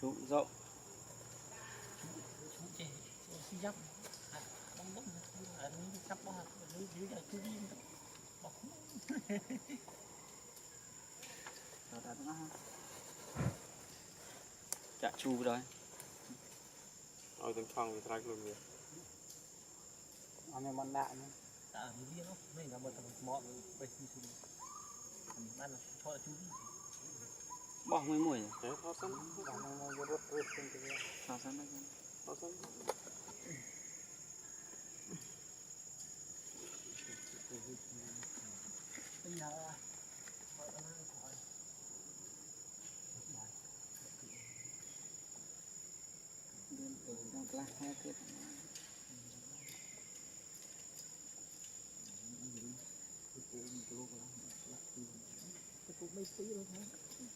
chú rộng chú trẻ xí dấp bóng bóng ở những sắp bóng dưới là chú đi bóng chả chu rồi ở từng phòng thì thay luôn vậy anh em ăn đại nhá ở dưới viên nó mình là một thằng mọ bây giờ ăn là cho chú đi bỏ mấy mùi thế tháo sẵn sao sẵn đấy tháo sẵn bây giờ liên tử sang class hai tiếp cũng mấy tí thôi